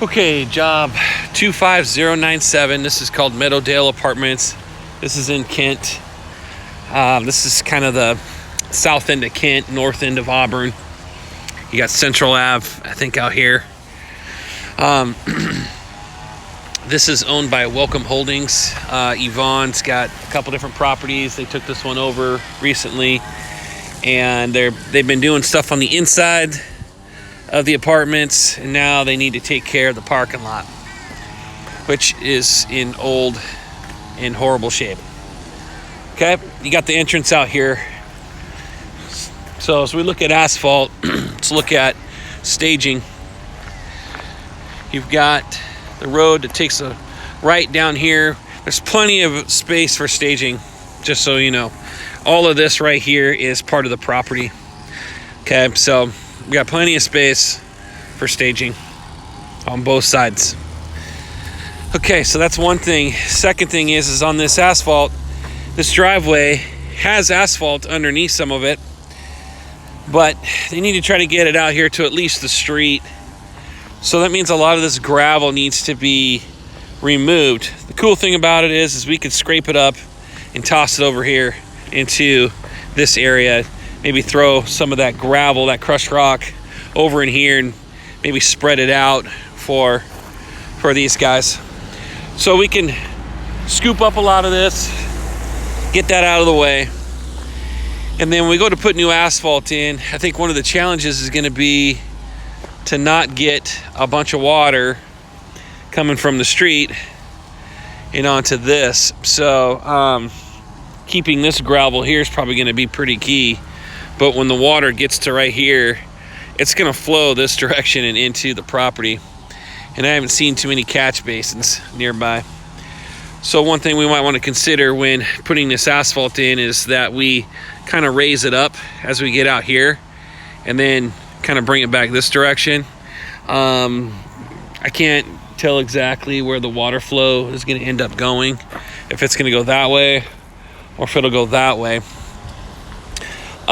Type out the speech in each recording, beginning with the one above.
Okay, job 25097. This is called Meadowdale Apartments. This is in Kent. This is kind of the south end of Kent, north end of Auburn. You got Central Ave, I think, out here. This is owned by Welcome Holdings. Yvonne's got a couple different properties. They took this one over recently, and they've been doing stuff on the inside of the apartments, and now they need to take care of the parking lot, which is in horrible shape. Okay, you got the entrance out here. So as we look at asphalt, let's look at staging. You've got the road that takes a right down here. There's plenty of space for staging, just so you know. All of this right here is part of the property. Okay, so we got plenty of space for staging on both sides. Okay, so that's one thing. Second thing is on this asphalt, this driveway has asphalt underneath some of it, but they need to try to get it out here to at least the street. So that means a lot of this gravel needs to be removed. The cool thing about it is we could scrape it up and toss it over here into this area. Maybe throw some of that gravel, that crushed rock, over in here and maybe spread it out for these guys. So we can scoop up a lot of this, get that out of the way. And then when we go to put new asphalt in, I think one of the challenges is going to be to not get a bunch of water coming from the street and onto this. So keeping this gravel here is probably going to be pretty key. But when the water gets to right here, it's going to flow this direction and into the property. And I haven't seen too many catch basins nearby. So one thing we might want to consider when putting this asphalt in is that we kind of raise it up as we get out here and then kind of bring it back this direction. I can't tell exactly where the water flow is going to end up going, if it's going to go that way or if it'll go that way.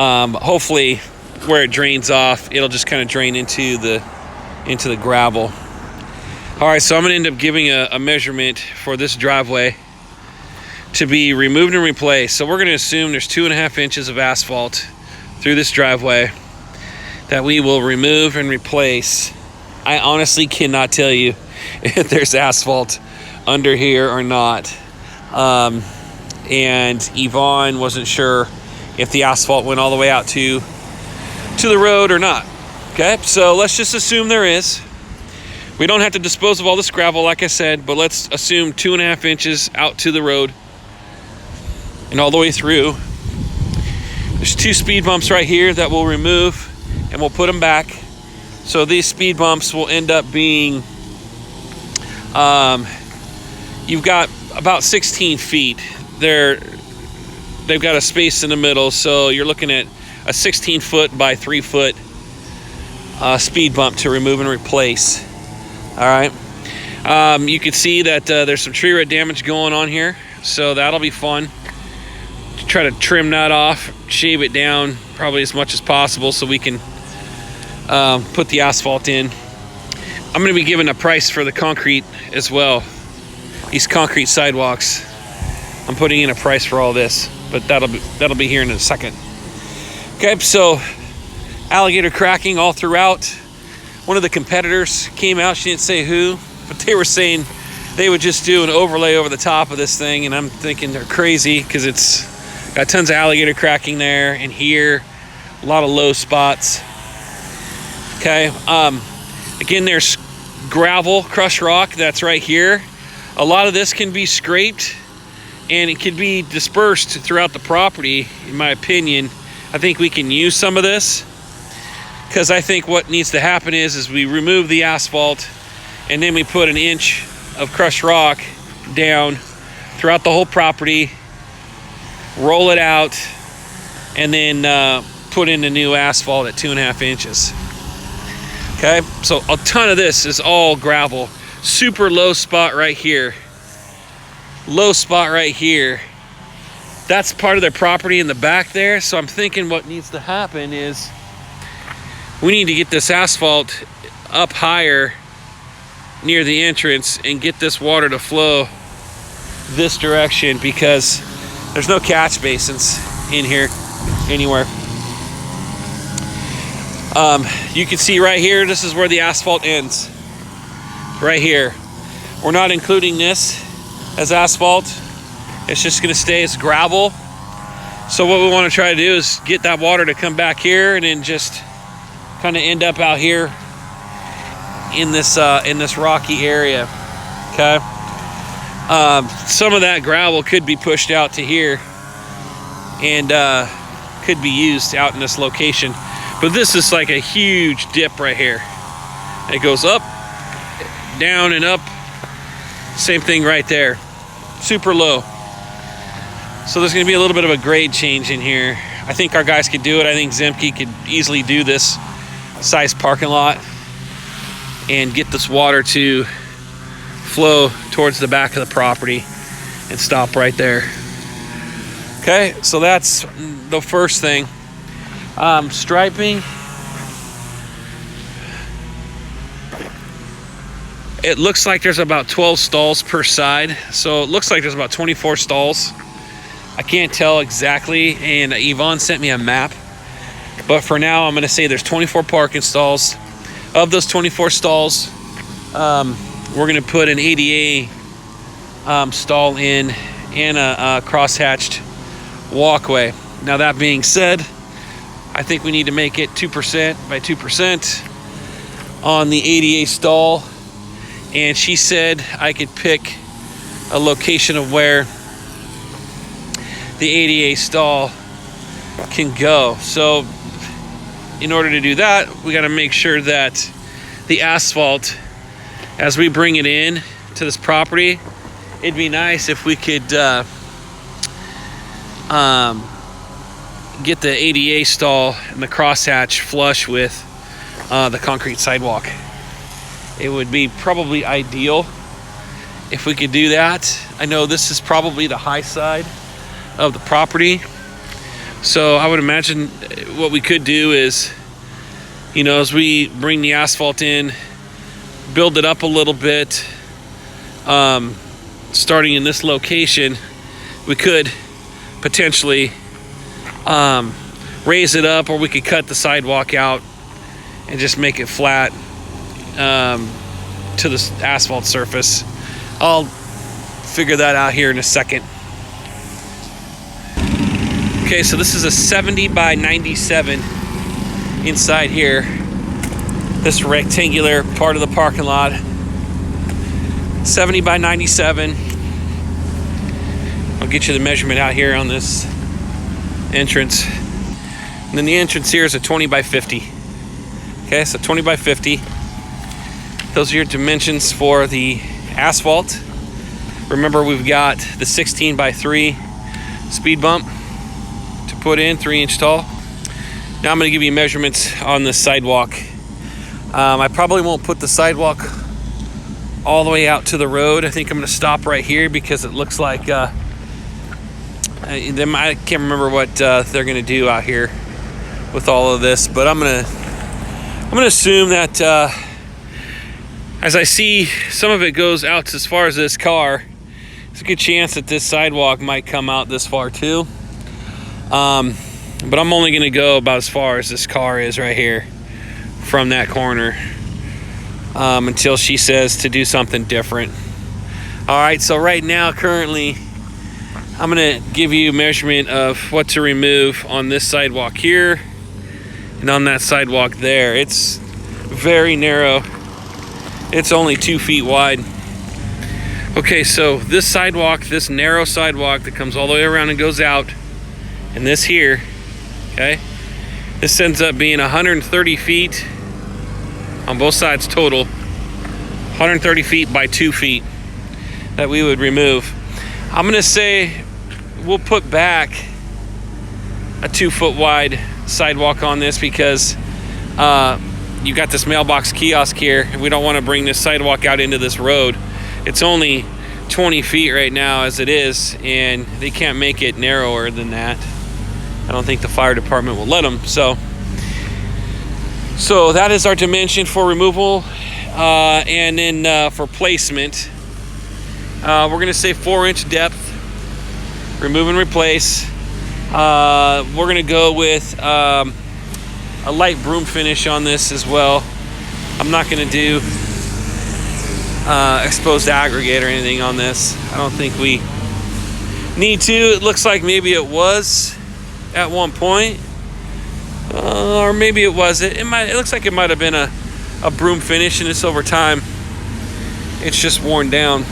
Hopefully where it drains off, it'll just kind of drain into the gravel. All right, so I'm going to end up giving a measurement for this driveway to be removed and replaced. So we're going to assume there's 2.5 inches of asphalt through this driveway that we will remove and replace. I honestly cannot tell you if there's asphalt under here or not. And Yvonne wasn't sure if the asphalt went all the way out to the road or not. Okay, so let's just assume there is. We don't have to dispose of all this gravel, like I said, but let's assume 2.5 inches out to the road and all the way through. There's 2 speed bumps right here that we'll remove and we'll put them back. So these speed bumps will end up being, you've got about 16 feet. They've got a space in the middle, so you're looking at a 16-foot by 3-foot speed bump to remove and replace. All right. You can see that there's some tree root damage going on here, so that'll be fun. Try to trim that off, shave it down probably as much as possible so we can put the asphalt in. I'm going to be giving a price for the concrete as well. These concrete sidewalks, I'm putting in a price for all this, but that'll be here in a second. Okay, so alligator cracking all throughout. One of the competitors came out, she didn't say who, but they were saying they would just do an overlay over the top of this thing, and I'm thinking they're crazy because it's got tons of alligator cracking there and here, a lot of low spots. Okay, again, there's gravel, crushed rock that's right here. A lot of this can be scraped and it can be dispersed throughout the property, in my opinion. I think we can use some of this because I think what needs to happen is we remove the asphalt and then we put 1 inch of crushed rock down throughout the whole property, roll it out, and then put in the new asphalt at 2.5 inches. Okay, so a ton of this is all gravel. Super low spot right here. Low spot right here. That's part of their property in the back there. So I'm thinking what needs to happen is we need to get this asphalt up higher near the entrance and get this water to flow this direction, because there's no catch basins in here anywhere. You can see right here, this is where the asphalt ends. Right here. We're not including this as asphalt. It's just going to stay as gravel. So what we want to try to do is get that water to come back here and then just kind of end up out here in this rocky area. Okay. Some of that gravel could be pushed out to here and could be used out in this location. But this is like a huge dip right here. It goes up, down, and up. Same thing right there. Super low. So there's going to be a little bit of a grade change in here. I think our guys could do it. I think Zemke could easily do this size parking lot and get this water to flow towards the back of the property and stop right there. Okay, so that's the first thing. Striping. It looks like there's about 12 stalls per side. So it looks like there's about 24 stalls. I can't tell exactly, and Yvonne sent me a map. But for now, I'm gonna say there's 24 parking stalls. Of those 24 stalls, we're gonna put an ADA stall in and a crosshatched walkway. Now that being said, I think we need to make it 2% by 2% on the ADA stall. And she said I could pick a location of where the ADA stall can go. So in order to do that, we got to make sure that the asphalt, as we bring it in to this property, it'd be nice if we could get the ADA stall and the crosshatch flush with the concrete sidewalk. It would be probably ideal if we could do that. I know this is probably the high side of the property, so I would imagine what we could do is, you know, as we bring the asphalt in, build it up a little bit, starting in this location, we could potentially raise it up, or we could cut the sidewalk out and just make it flat to the asphalt surface. I'll figure that out here in a second. Okay, so this is a 70 by 97 inside here. This rectangular part of the parking lot. 70 by 97. I'll get you the measurement out here on this entrance. And then the entrance here is a 20 by 50. Okay, so 20 by 50. Those are your dimensions for the asphalt. Remember, we've got the 16 by 3 speed bump to put in, 3-inch tall. Now I'm going to give you measurements on the sidewalk. I probably won't put the sidewalk all the way out to the road. I think I'm going to stop right here because it looks like I can't remember what they're going to do out here with all of this, but I'm going to assume that as I see some of it goes out as far as this car, there's a good chance that this sidewalk might come out this far too. But I'm only going to go about as far as this car is right here from that corner until she says to do something different. All right, so right now, currently, I'm going to give you a measurement of what to remove on this sidewalk here and on that sidewalk there. It's very narrow. It's only 2 feet wide. Okay, so this sidewalk, this narrow sidewalk that comes all the way around and goes out, and this here, okay, this ends up being 130 feet on both sides total. 130 feet by 2 feet that we would remove. I'm gonna say we'll put back a 2 foot wide sidewalk on this because you got this mailbox kiosk here, and we don't want to bring this sidewalk out into this road. It's only 20 feet right now as it is, and they can't make it narrower than that. I don't think the fire department will let them. So that is our dimension for removal. And then for placement, we're going to say 4-inch depth. Remove and replace. We're going to go with a light broom finish on this as well. I'm not going to do exposed aggregate or anything on this. I don't think we need to. It looks like maybe it was at one point, or maybe it wasn't. It looks like it might have been a broom finish, and it's over time it's just worn down.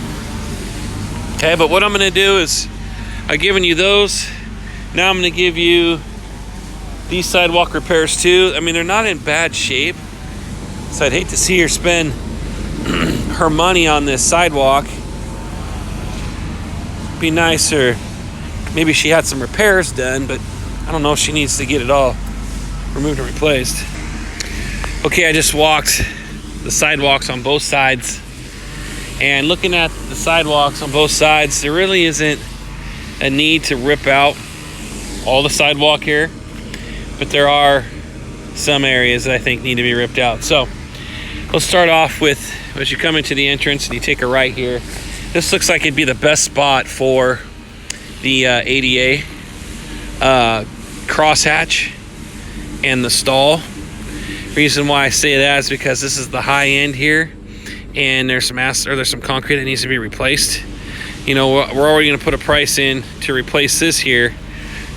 Okay, but what I'm going to do is I've given you those. Now I'm going to give you these sidewalk repairs too. I mean, they're not in bad shape, so I'd hate to see her spend her money on this sidewalk. Be nicer, maybe she had some repairs done, but I don't know if she needs to get it all removed and replaced. Okay, I just walked the sidewalks on both sides, and looking at the sidewalks on both sides, there really isn't a need to rip out all the sidewalk here, but there are some areas that I think need to be ripped out. So let's start off with, as you come into the entrance and you take a right here, this looks like it'd be the best spot for the ADA crosshatch and the stall. Reason why I say that is because this is the high end here, and there's some concrete that needs to be replaced. You know, we're already going to put a price in to replace this here,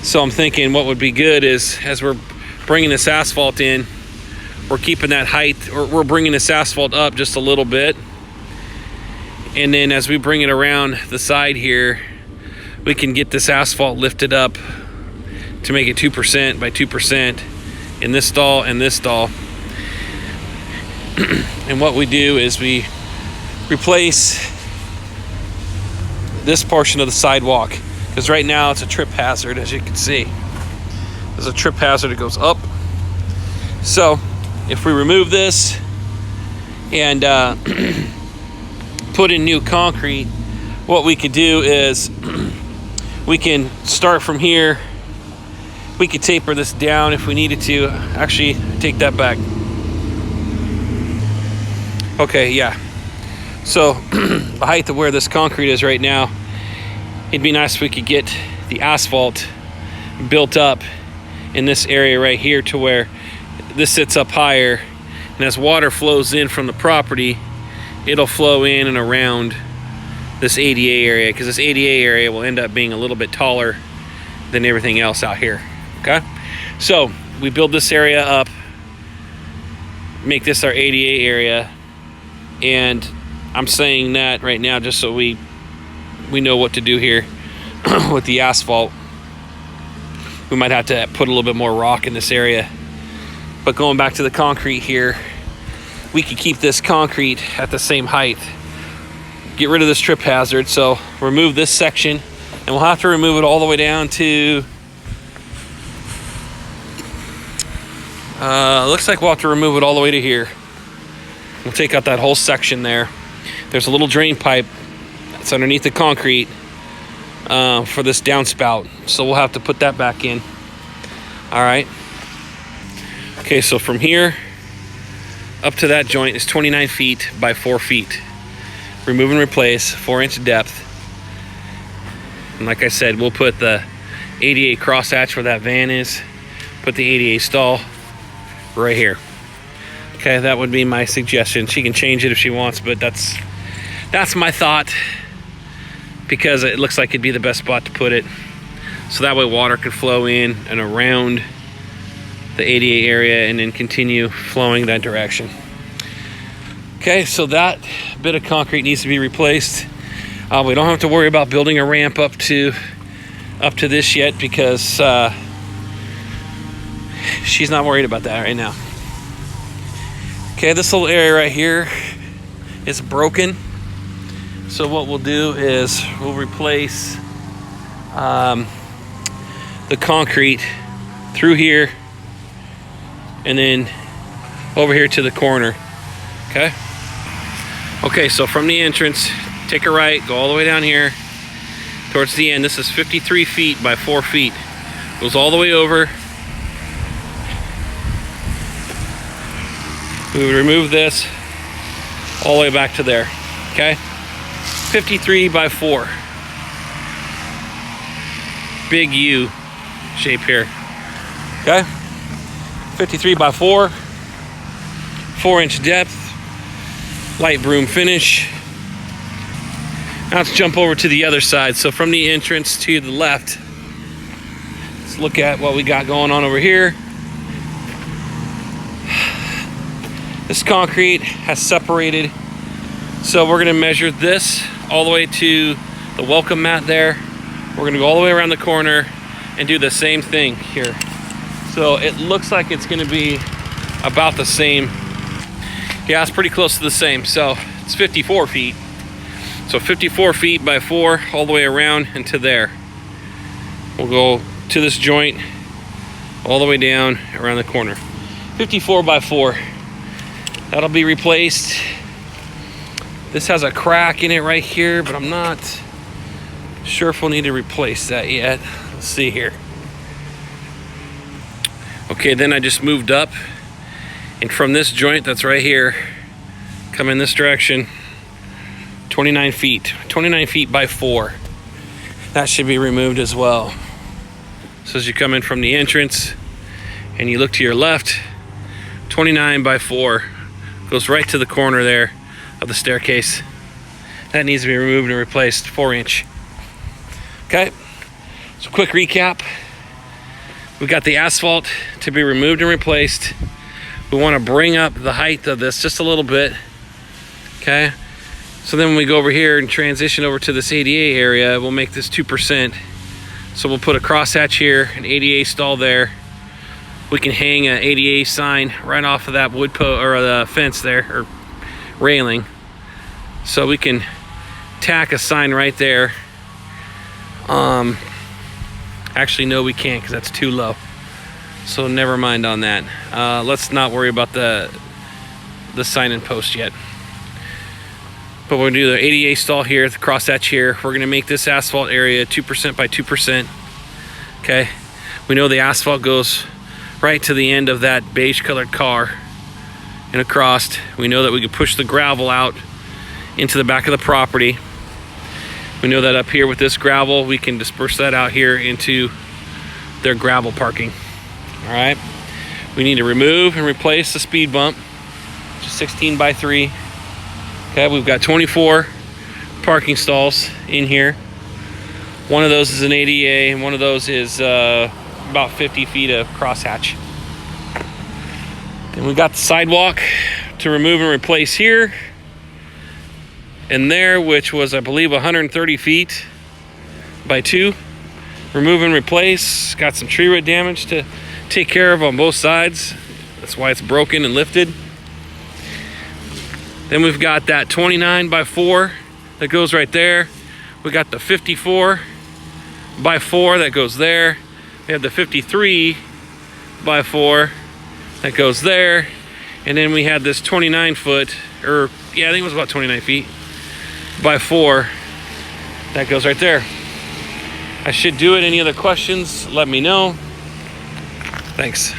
so I'm thinking what would be good is, as we're bringing this asphalt in, we're keeping that height, or we're bringing this asphalt up just a little bit, and then as we bring it around the side here, we can get this asphalt lifted up to make it 2% by 2% in this stall and this stall. And what we do is we replace this portion of the sidewalk, because right now it's a trip hazard. As you can see, there's a trip hazard. It goes up. So if we remove this and put in new concrete, what we could do is we can start from here. We could taper this down if we needed to. Actually, take that back. Okay, yeah. So the height of where this concrete is right now, it'd be nice if we could get the asphalt built up in this area right here to where this sits up higher, and as water flows in from the property, it'll flow in and around this ADA area, because this ADA area will end up being a little bit taller than everything else out here. Okay, so we build this area up, make this our ADA area, and I'm saying that right now just so we know what to do here with the asphalt. We might have to put a little bit more rock in this area, but going back to the concrete here, we could keep this concrete at the same height, get rid of this trip hazard. So remove this section, and we'll have to remove it all the way down to looks like we'll have to remove it all the way to here. We'll take out that whole section there. There's a little drain pipe that's underneath the concrete for this downspout, so we'll have to put that back in. All right. Okay, so from here up to that joint is 29 feet by 4 feet. Remove and replace, 4-inch depth. And like I said, we'll put the ADA crosshatch where that van is, put the ADA stall right here. Okay, that would be my suggestion. She can change it if she wants, but that's my thought, because it looks like it'd be the best spot to put it, so that way water could flow in and around the ADA area and then continue flowing that direction. Okay, so that bit of concrete needs to be replaced. We don't have to worry about building a ramp up to this yet, because she's not worried about that right now. Okay, this little area right here is broken, so what we'll do is we'll replace the concrete through here and then over here to the corner. Okay, so from the entrance, take a right, go all the way down here towards the end. This is 53 feet by 4 feet. Goes all the way over. We would remove this, all the way back to there. Okay, 53 by 4. Big U shape here. Okay, 53 by 4, 4-inch depth, light broom finish. Now let's jump over to the other side. So from the entrance to the left, let's look at what we got going on over here. This concrete has separated, so we're gonna measure this all the way to the welcome mat there. We're gonna go all the way around the corner and do the same thing here. So it looks like it's gonna be about the same. Yeah, it's pretty close to the same. So it's 54 feet. So 54 feet by 4 all the way around and to there. We'll go to this joint all the way down around the corner. 54 by 4. That'll be replaced. This has a crack in it right here, but I'm not sure if we'll need to replace that yet. Let's see here. Okay, then I just moved up, and from this joint that's right here, come in this direction, 29 feet. 29 feet by 4. That should be removed as well. So as you come in from the entrance and you look to your left, 29 by 4 goes right to the corner there of the staircase. That needs to be removed and replaced, 4-inch. Okay, so quick recap. We got the asphalt to be removed and replaced. We want to bring up the height of this just a little bit. Okay, so then when we go over here and transition over to this ADA area, we'll make this 2%. So we'll put a crosshatch here, an ADA stall there. We can hang an ADA sign right off of that wood or the fence there, or railing. So we can tack a sign right there. Actually, no, we can't, because that's too low. So never mind on that. Let's not worry about the sign and post yet. But we're gonna do the ADA stall here, the crosshatch here. We're gonna make this asphalt area 2% by 2%. Okay, we know the asphalt goes right to the end of that beige colored car and across. We know that we can push the gravel out into the back of the property. We know that up here with this gravel, we can disperse that out here into their gravel parking. All right, we need to remove and replace the speed bump, which is 16 by 3. Okay, we've got 24 parking stalls in here. One of those is an ADA, and one of those is about 50 feet of crosshatch. Then we got the sidewalk to remove and replace here and there, which was, I believe, 130 feet by 2. Remove and replace. Got some tree root damage to take care of on both sides. That's why it's broken and lifted. Then we've got that 29 by 4 that goes right there. We got the 54 by 4 that goes there. We have the 53 by 4 that goes there. And then we had this 29 foot, or yeah, I think it was about 29 feet by 4 that goes right there. I should do it. Any other questions, let me know. Thanks.